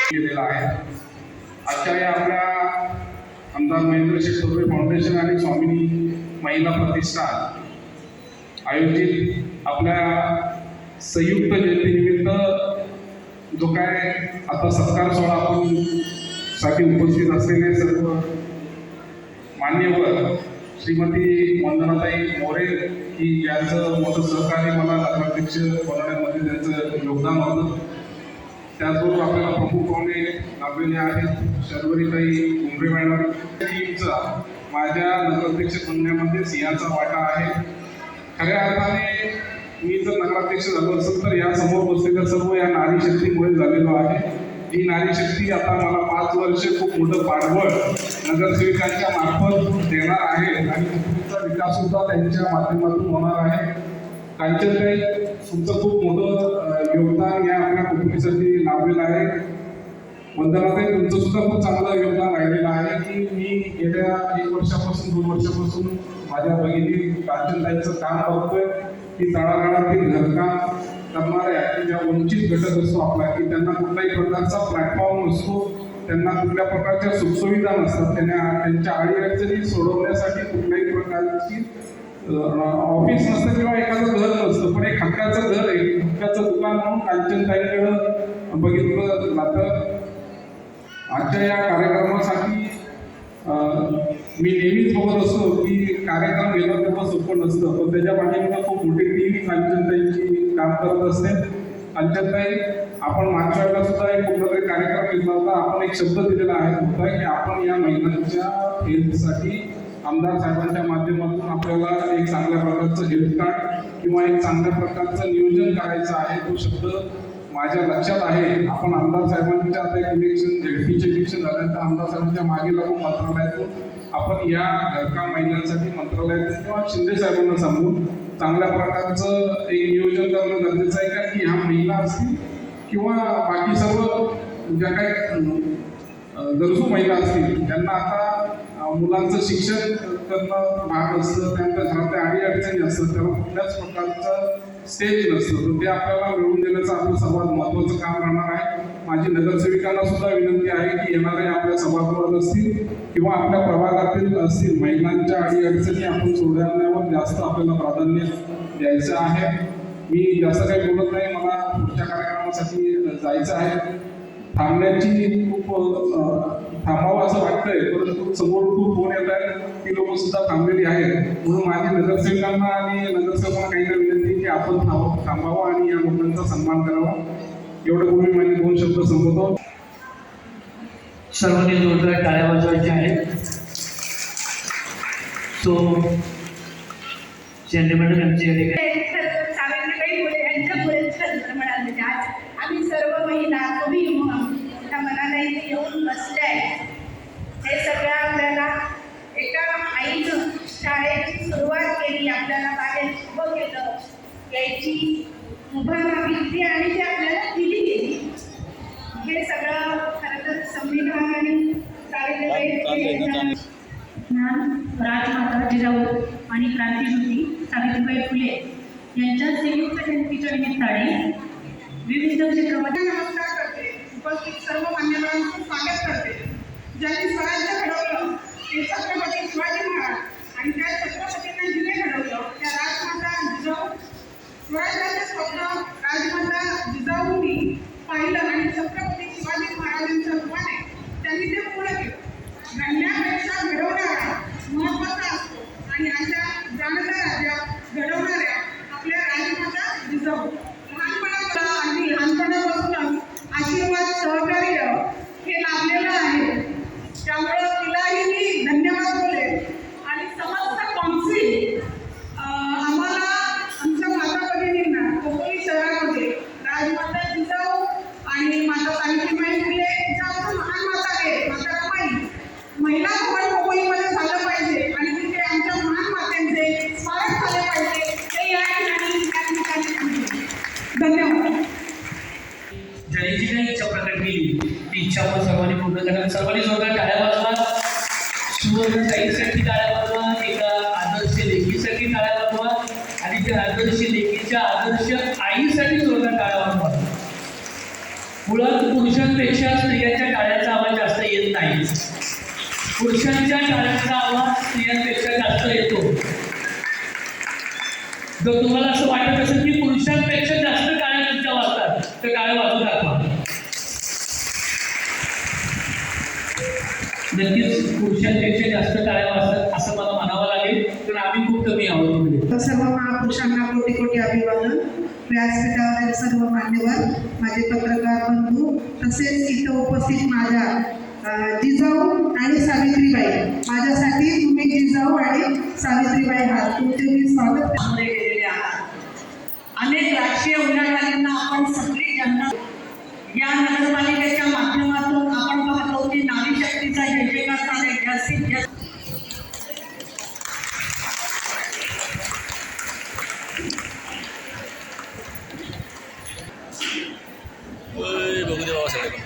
केलेला आहे. आजच्या या आपल्या आमदार महेंद्र शेठ तोरवे फाउंडेशन आणि स्वामिनी महिला प्रतिष्ठान आयोजित आपल्या संयुक्त जयंतीनिमित्त जो काय आता सत्कार सोहळा आपण साठी उपस्थित असलेले सर्व मान्यवर श्रीमती वंदनाताई मोरे की यांचं मोठं सहकार्य मला नगराध्यक्ष बनवण्यामध्ये त्यांचं योगदान होतं. त्याचबरोबर आपल्याला प्रमुख पाहुणे लाभलेले आहेत शर्वरीताई उमरे मॅडम. टीमचा माझ्या नगराध्यक्ष बनण्यामध्ये सिंहाचा वाटा आहे. खऱ्या अर्थाने मी जर नगराध्यक्ष झालो असेल तर या समोर बसलेल्या सर्व या नारी शक्तीमुळे झालेलो आहे. ही नारी शक्ती आता मला 5 वर्ष खूप मोठं पाठबळ नगरसेविकांच्या मार्फत देणार आहे आणि कुटुंबाचा विकास सुद्धा त्यांच्या माध्यमातून होणार आहे. कांचनताई, तुमचं खूप मोठं योगदान या आपल्या कुटुंबासाठी लाभलेलं आहे. वंदनाताई, तुमचं सुद्धा खूप चांगलं योगदान राहिलेलं आहे की मी गेल्या 1 वर्षापासून 2 वर्षापासून माझ्या भगिनी कांचनताईंचं काम बघतोय की तळागाळातील घरकाम करणाऱ्या ज्या वंचित घटक असतो आपला की त्यांना कुठल्याही प्रकारचा प्लॅटफॉर्म नसतो, त्यांना कुठल्या प्रकारच्या सुखसुविधा नसतात, त्यांच्या अडीअडचणी सोडवण्यासाठी कुठल्याही प्रकारची ऑफिस नसतं किंवा एखादं घर नसतं, पण एक हक्काचं घर आहे, हक्काचं दुकान म्हणून कांचनताईंकडं बघितलं जातं. आजच्या या कार्यक्रमासाठी मी नेहमीच बघत असतो की कार्यक्रम गेला तेव्हा सोपं नसतं, पण त्याच्या पाठीमागे खूप मोठी टीम कांचनताईंची काम करत असते. कांचनताई, आपण मागच्या वेळेला सुद्धा एक कुठलातरी कार्यक्रम घेतला होता. आपण एक शब्द दिलेला आहे होता की आपण या महिलांच्या हेल्थसाठी आमदार साहेबांच्या माध्यमातून आपल्याला एक चांगल्या प्रकारचं हेल्थ कार्ड किंवा एक चांगल्या प्रकारचं नियोजन करायचं आहे. तो शब्द माझ्या लक्षात आहे. आपण आमदार साहेबांच्या आता एक इलेक्शन झेडपीचे इलेक्शन झाल्यानंतर आमदार साहेबांच्या मागे लागून मंत्रालयातून आपण या घरकाम महिलांसाठी मंत्रालयातून किंवा शिंदे साहेबांना सांगून चांगल्या प्रकारचं एक नियोजन करणं गरजेचं आहे. का की ह्या महिला असतील किंवा बाकी सर्व ज्या काही गरजू महिला असतील त्यांना आता मुलांचं शिक्षण करणं भाग असतं, त्यांच्या घरातल्या अडीअडचणी असतात, त्याला कुठल्याच प्रकारचं स्टेज नसतं, तर ते आपल्याला मिळवून देण्याचं आपलं सर्वात महत्त्वाचं काम राहणार आहे. माझी नगरसेविकांना सुद्धा विनंती आहे की येणारे आपल्या सभागृहात असतील किंवा आपल्या प्रभागातील असतील महिलांच्या अडीअडचणी आपण सोडवण्यावर जास्त आपल्याला प्राधान्य द्यायचं आहे. मी जास्त काही बोलत नाही, मला पुढच्या कार्यक्रमासाठी जायचं आहे. थांबण्याची खूप थांबावं असं वाटतंय, परंतु समोर खूप फोन येत आहेत, ती लोक सुद्धा थांबलेली आहेत. म्हणून माझी नगरसेवकांना आणि नगरसेवकांना काही विनंती की आपण थांबावं आणि या लोकांचा सन्मान करावा. एवढं बोलून माझे 2 शब्द संपवतो. सर्वांनी जोरदार टाळ्या वाजवायच्या आहेत. तो चेंडीमंडळ यांचे सावित्रीबाई फुले यांच्यामुळे म्हणाले आज आम्ही सर्व महिला तुम्ही त्या मनाला इथे येऊन बसले आहे. हे सगळं आपल्याला एका आईनं शाळेची सुरुवात केली, आपल्याला बाहेर उभं केलं, यायची उभा मागितली आणि ती आपल्याला दिली गेली. हे सगळं खरं तर संविधान आणि सावित्रीबाई राजमाता जिजाऊ आणि क्रांतीज्योती सावित्रीबाई फुले यांच्या संयुक्त जयंतीच्या निमित्ताने विविध क्षेत्रामध्ये नमस्कार करते. उपस्थित सर्व मान्यवरांचं स्वागत करते. ज्यांनी स्वराज्य घडवलं ते छत्रपती शिवाजी महाराज आणि त्या छत्रपतींना जिने घडवलं त्या राजमाता जिजाऊ. स्वराज्याचे स्वप्न राजमाता जिजाऊंनी पाहिलं आणि छत्रपती शिवाजी महाराजांच्या रूपाने त्यांनी ते पूर्ण केलं. घडण्यापेक्षा घडवणारा महत्त्वाचा असतो आणि अशा जाणत्या राज्या घडवणाऱ्या आपल्या राजमाता जिजाऊ लहानपणापासूनच आशीर्वाद सहकार्य हे लाभलेलं आहे. त्यामुळं तिलाही मी धन्यवाद बोलेन आणि समस्त कौन्सिल आम्हाला आमच्या माता भगिनींना कोकणी शहरामध्ये राजमाता जिजाऊ आणि माता सावित्रीबाई फुले ज्या महान माता आहेत, माता रमाई महिला भवन कोकणीमध्ये झालं पाहिजे आणि तिथे आमच्या महान मात्यांचे स्मारक झाले पाहिजे हे या ठिकाणी धन्यवाद. ज्यांनी जी काही इच्छा प्रकट केली ती इच्छा आपण सर्वांनी पूर्ण करा. सर्वांनी जोरदार टाळ्या वाजवा. सुवर्णताईसाठी टाळ्या वाजवा, एका आदर्श लेखीसाठी टाळ्या वाजवा आणि त्या आदर्श लेखीच्या आदर्श आईसाठी जोरदार टाळ्या वाजवा. मुळात पुरुषांपेक्षा स्त्रियांच्या टाळ्यांचा आवाज जास्त येत नाही. पुरुषांच्या टाळ्यांचा आवाज स्त्रियांपेक्षा जास्त येतो. जर तुम्हाला असं वाटत असेल की पुरुषांपेक्षा जास्त टाळ्या तुमच्या वाजतात, तर टाळ्या वाजवून दाखवा. नक्कीच पुरुषांपेक्षा जास्त टाळ्या वाजतात असं मला म्हणावं लागेल, तर आम्ही खूप कमी आहोत. सर्व महापुरुषांना कोटी कोटी अभिवादन. व्यासपीठावरील सर्व मान्यवर, माझे पत्रकार बंधू, तसेच इथं उपस्थित माझ्या जिजाऊ आणि सावित्रीबाई, माझ्यासाठी तुम्ही जिजाऊ आणि सावित्रीबाई आहात, तुमचे मी स्वागत केलेले आहात. अनेक राजकीय उलाढालींना आपण सगळी जनता या नगरपालिकेच्या माध्यमातून आपण पाहतो की नारी शक्तीचा जय जयकार चालेल. जास्तीत जास्त बघू दे बाबा सगळं.